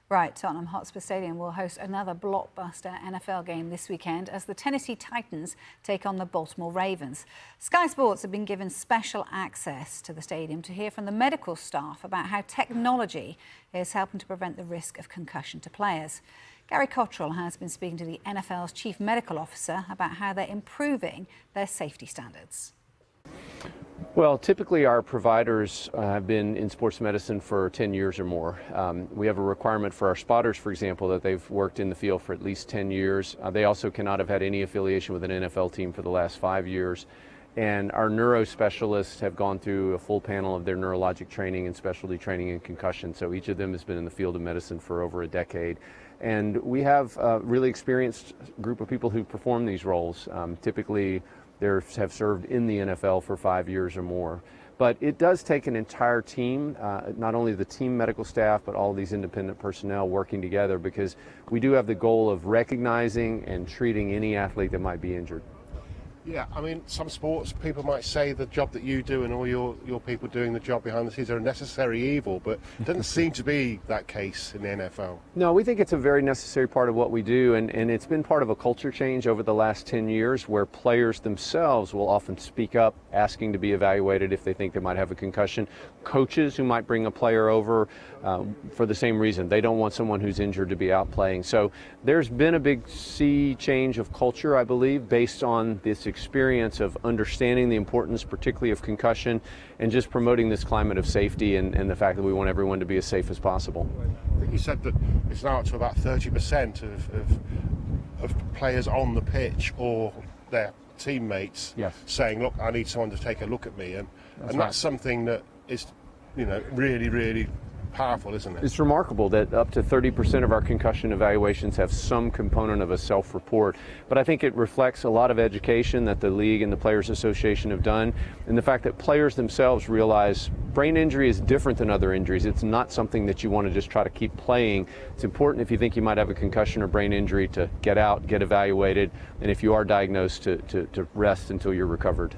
Right, Tottenham Hotspur Stadium will host another blockbuster NFL game this weekend as the Tennessee Titans take on the Baltimore Ravens. Sky Sports have been given special access to the stadium to hear from the medical staff about how technology is helping to prevent the risk of concussion to players. Gary Cottrell has been speaking to the NFL's chief medical officer about how they're improving their safety standards. Well, typically our providers have been in sports medicine for 10 years or more. We have a requirement for our spotters, for example, that they've worked in the field for at least 10 years. They also cannot have had any affiliation with an NFL team for the last 5 years. And our neuro specialists have gone through a full panel of their neurologic training and specialty training in concussion. So each of them has been in the field of medicine for over a decade. And we have a really experienced group of people who perform these roles. Typically, they have served in the NFL for 5 years or more. But it does take an entire team, not only the team medical staff, but all these independent personnel working together, because we do have the goal of recognizing and treating any athlete that might be injured. Yeah, I mean, some sports people might say the job that you do and all your people doing the job behind the scenes are a necessary evil, but it doesn't seem to be that case in the NFL. No, we think it's a very necessary part of what we do, and it's been part of a culture change over the last 10 years where players themselves will often speak up asking to be evaluated if they think they might have a concussion. Coaches who might bring a player over for the same reason. They don't want someone who's injured to be out playing. So there's been a big sea change of culture, I believe, based on this experience of understanding the importance, particularly of concussion, and just promoting this climate of safety and the fact that we want everyone to be as safe as possible. I think you said that it's now up to about 30% of players on the pitch or their teammates saying, look, I need someone to take a look at me. And that's something that is, really, really powerful, isn't it? It's remarkable that up to 30% of our concussion evaluations have some component of a self-report. But I think it reflects a lot of education that the league and the Players Association have done, and the fact that players themselves realize brain injury is different than other injuries. It's not something that you want to just try to keep playing. It's important if you think you might have a concussion or brain injury to get out, get evaluated, and if you are diagnosed to rest until you're recovered.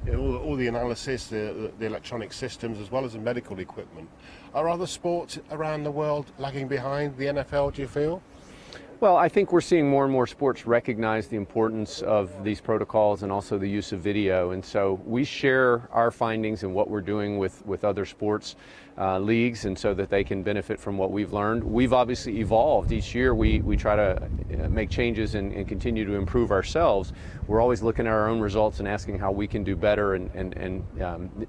Yeah, all the analysis, the electronic systems, as well as the medical equipment. Are other sports around the world lagging behind the NFL, do you feel? Well, I think we're seeing more and more sports recognize the importance of these protocols and also the use of video. And so we share our findings and what we're doing with other sports leagues, and so that they can benefit from what we've learned. We've obviously evolved. Each year we try to make changes and continue to improve ourselves. We're always looking at our own results and asking how we can do better and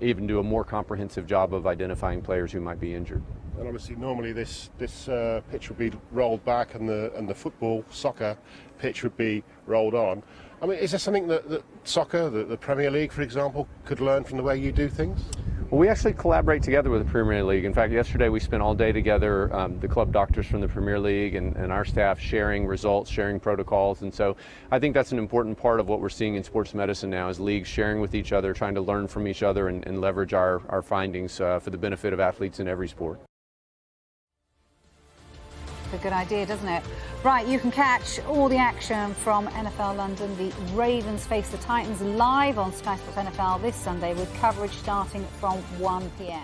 even do a more comprehensive job of identifying players who might be injured. And obviously, normally this pitch would be rolled back, and the soccer pitch would be rolled on. I mean, is there something that soccer, the Premier League, for example, could learn from the way you do things? Well, we actually collaborate together with the Premier League. In fact, yesterday we spent all day together, the club doctors from the Premier League and our staff sharing results, sharing protocols. And so I think that's an important part of what we're seeing in sports medicine now, is leagues sharing with each other, trying to learn from each other and leverage our findings for the benefit of athletes in every sport. A good idea, doesn't it? Right, you can catch all the action from NFL London. The Ravens face the Titans live on Sky Sports NFL this Sunday, with coverage starting from 1 p.m.